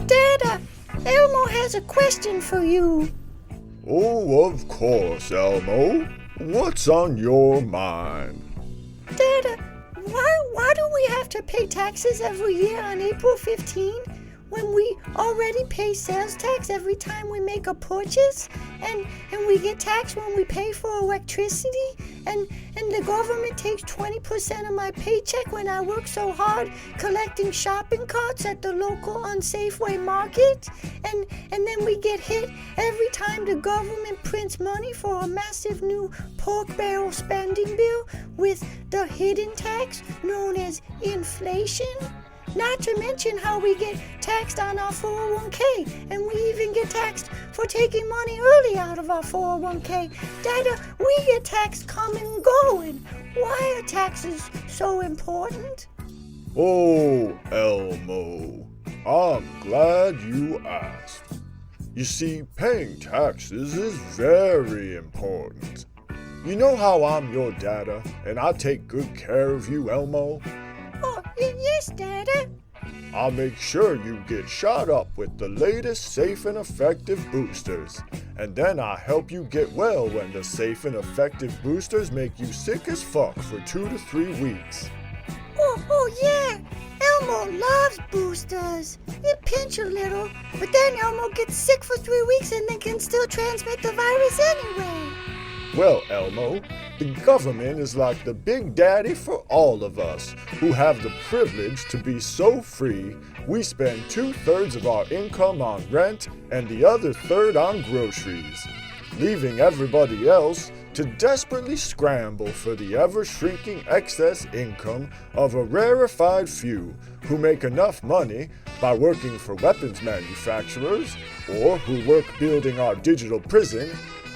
Dada, Elmo has a question for you. Oh, of course, Elmo. What's on your mind? Dada, why do we have to pay taxes every year on April 15 when we already pay sales tax every time we make a purchase? And we get taxed when we pay for electricity? And the government takes 20% of my paycheck when I work so hard collecting shopping carts at the local Unsafeway market? And then we get hit every time the government prints money for a massive new pork barrel spending bill with the hidden tax known as inflation? Not to mention how we get taxed on our 401k, and we even get taxed for taking money early out of our 401k. Dada, we get taxed coming and going. Why are taxes so important? Oh, Elmo, I'm glad you asked. You see, paying taxes is very important. You know how I'm your dada, and I take good care of you, Elmo? Oh, yes, Dada. I'll make sure you get shot up with the latest safe and effective boosters. And then I'll help you get well when the safe and effective boosters make you sick as fuck for 2 to 3 weeks. Oh yeah. Elmo loves boosters. It pinch a little, but then Elmo gets sick for 3 weeks and then can still transmit the virus anyway. Well, Elmo, the government is like the big daddy for all of us who have the privilege to be so free we spend 2/3 of our income on rent and the other third on groceries, leaving everybody else to desperately scramble for the ever-shrinking excess income of a rarefied few who make enough money by working for weapons manufacturers, or who work building our digital prison,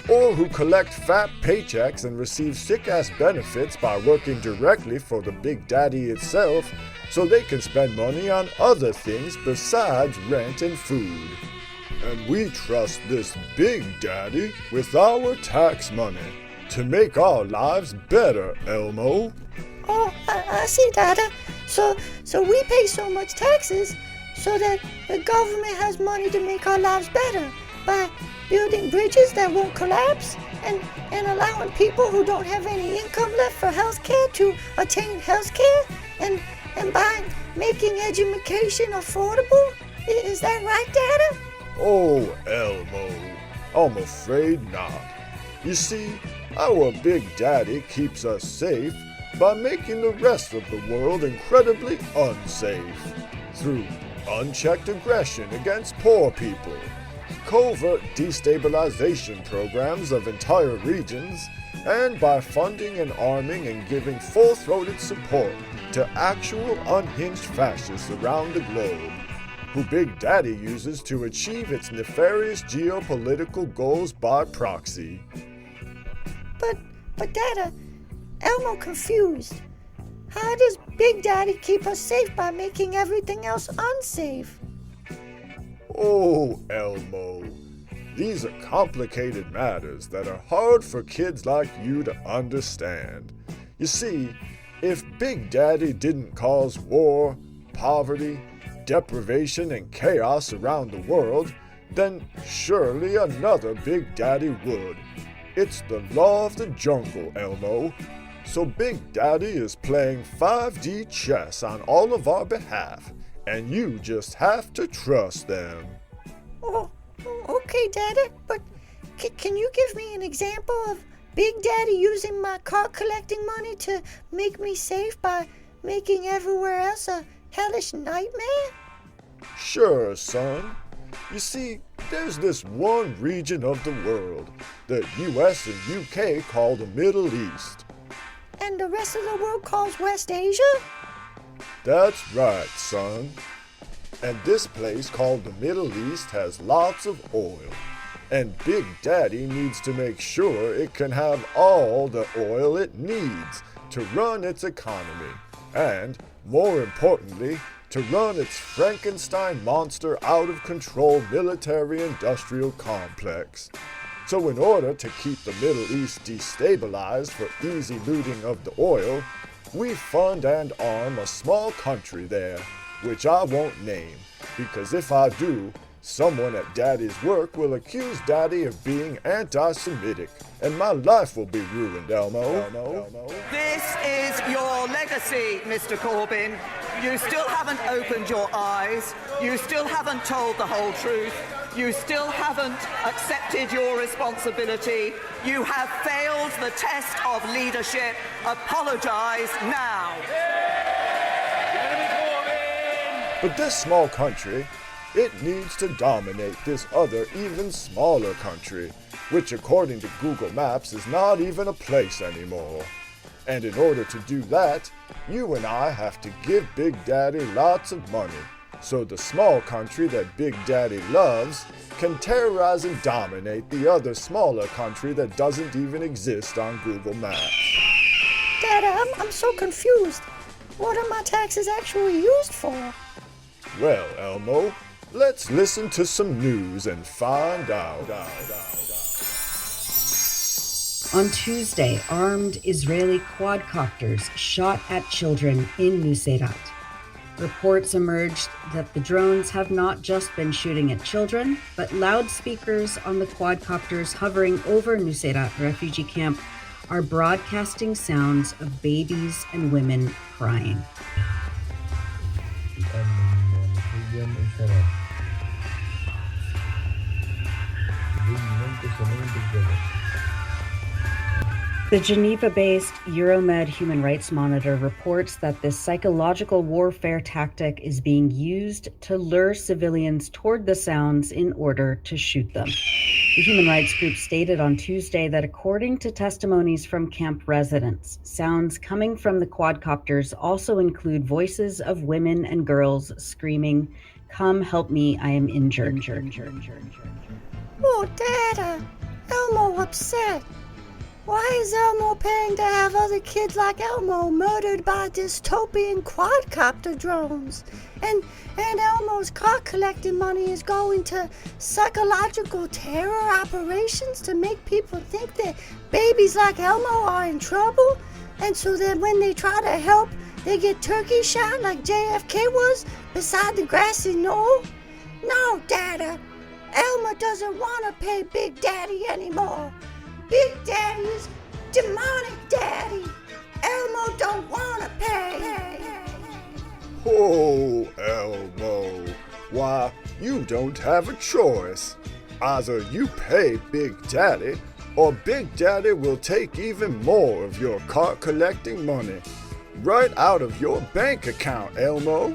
or who collect fat paychecks and receive sick-ass benefits by working directly for the Big Daddy itself so they can spend money on other things besides rent and food. And we trust this Big Daddy with our tax money to make our lives better, Elmo. Oh, I see, Dada. So we pay so much taxes so that the government has money to make our lives better by building bridges that won't collapse and allowing people who don't have any income left for health care to attain health care and by making education affordable? Is that right, Dada? Oh, Elmo, I'm afraid not. You see, our Big Daddy keeps us safe by making the rest of the world incredibly unsafe through unchecked aggression against poor people, covert destabilization programs of entire regions, and by funding and arming and giving full-throated support to actual unhinged fascists around the globe, who Big Daddy uses to achieve its nefarious geopolitical goals by proxy. But Dada, Elmo confused. How does Big Daddy keep us safe by making everything else unsafe? Oh, Elmo, these are complicated matters that are hard for kids like you to understand. You see, if Big Daddy didn't cause war, poverty, deprivation, and chaos around the world, then surely another Big Daddy would. It's the law of the jungle, Elmo. So Big Daddy is playing 5D chess on all of our behalf, and you just have to trust them. Oh, okay, Dada, but can you give me an example of Big Daddy using my card collecting money to make me safe by making everywhere else a hellish nightmare? Sure, son. You see, there's this one region of the world, the US and UK call the Middle East. And the rest of the world calls West Asia? That's right, son. And this place called the Middle East has lots of oil. And Big Daddy needs to make sure it can have all the oil it needs to run its economy. And, more importantly, to run its Frankenstein monster out-of-control military-industrial complex. So in order to keep the Middle East destabilized for easy looting of the oil, we fund and arm a small country there, which I won't name, because if I do, someone at Daddy's work will accuse Daddy of being anti-Semitic, and my life will be ruined, Elmo. This is your legacy, Mr. Corbyn. You still haven't opened your eyes. You still haven't told the whole truth. You still haven't accepted your responsibility. You have failed the test of leadership. Apologise now. But this small country, it needs to dominate this other, even smaller country, which according to Google Maps is not even a place anymore. And in order to do that, you and I have to give Big Daddy lots of money, so the small country that Big Daddy loves can terrorize and dominate the other smaller country that doesn't even exist on Google Maps. Dada, I'm so confused. What are my taxes actually used for? Well, Elmo, let's listen to some news and find out. On Tuesday, armed Israeli quadcopters shot at children in Nuseirat. Reports emerged that the drones have not just been shooting at children, but loudspeakers on the quadcopters hovering over Nuseirat refugee camp are broadcasting sounds of babies and women crying. The Geneva-based Euromed Human Rights Monitor reports that this psychological warfare tactic is being used to lure civilians toward the sounds in order to shoot them. The human rights group stated on Tuesday that according to testimonies from camp residents, sounds coming from the quadcopters also include voices of women and girls screaming, "Come help me, I am injured." Oh, Dada, Elmo upset. Why is Elmo paying to have other kids like Elmo murdered by dystopian quadcopter drones? And Elmo's car collecting money is going to psychological terror operations to make people think that babies like Elmo are in trouble? And so that when they try to help, they get turkey shot like JFK was beside the grassy knoll? No, Dada. Elmo doesn't want to pay Big Daddy anymore. Big Daddy is demonic Daddy. Elmo don't want to pay. Oh, Elmo. Why, you don't have a choice. Either you pay Big Daddy, or Big Daddy will take even more of your car collecting money right out of your bank account, Elmo.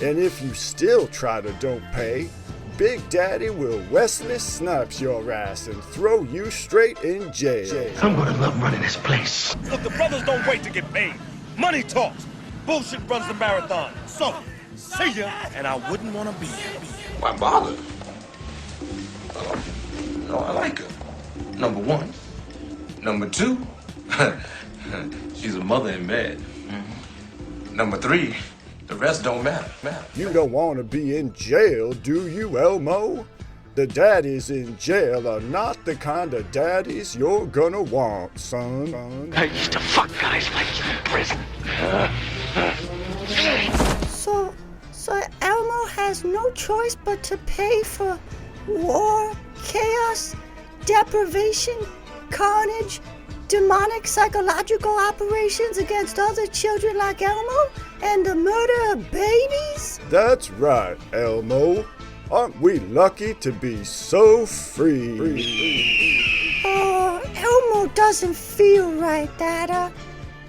And if you still try to don't pay, Big Daddy will Wesley Snipes your ass and throw you straight in jail. I'm gonna love running this place. Look, the brothers don't wait to get paid. Money talks. Bullshit runs the marathon. So, see ya. And I wouldn't want to be here. Why bother? No, I like her. Number one. Number two, she's a mother in bed. Number three, the rest don't matter. You don't want to be in jail, do you, Elmo? The daddies in jail are not the kind of daddies you're gonna want, son. I used to fuck guys like you in prison. So Elmo has no choice but to pay for war, chaos, deprivation, carnage, demonic psychological operations against other children like Elmo, and the murder of babies? That's right, Elmo. Aren't we lucky to be so free? Oh, Elmo doesn't feel right, Dada.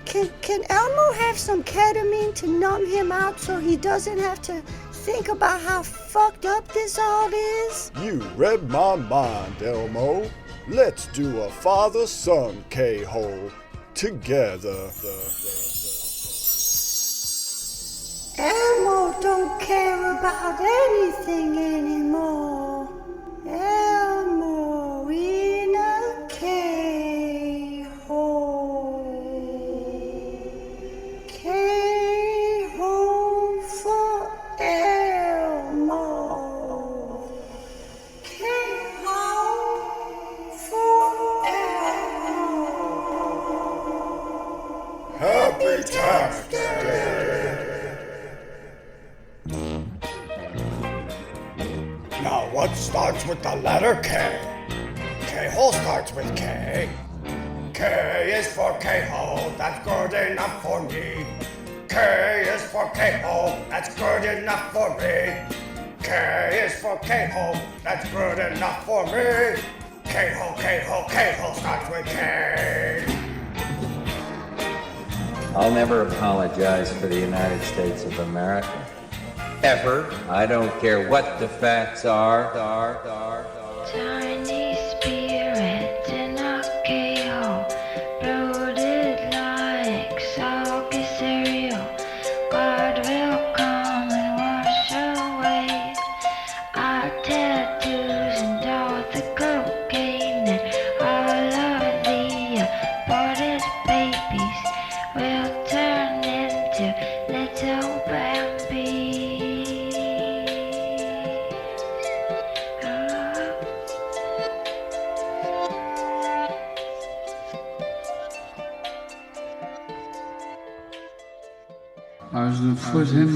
Can Elmo have some ketamine to numb him out so he doesn't have to think about how fucked up this all is? You read my mind, Elmo. Let's do a father-son K-hole together. Elmo don't care about anything anymore. Elmo in a K-hole. K-hole for Elmo. K-hole for Tax Day. Now what starts with the letter K? K-hole starts with K. K is for K-hole, that's good enough for me. K is for K-hole, that's good enough for me. K is for K-hole, that's good enough for me. K-hole, K-hole, K-hole starts with K. I'll never apologize for the United States of America. Ever. I don't care what the facts are. Chinese spirit in a K-hole, bloated like soggy cereal. God will come and wash away our tattoos and all the cocaine, and all of the aborted babies will turn into little Bambi. As the foot in,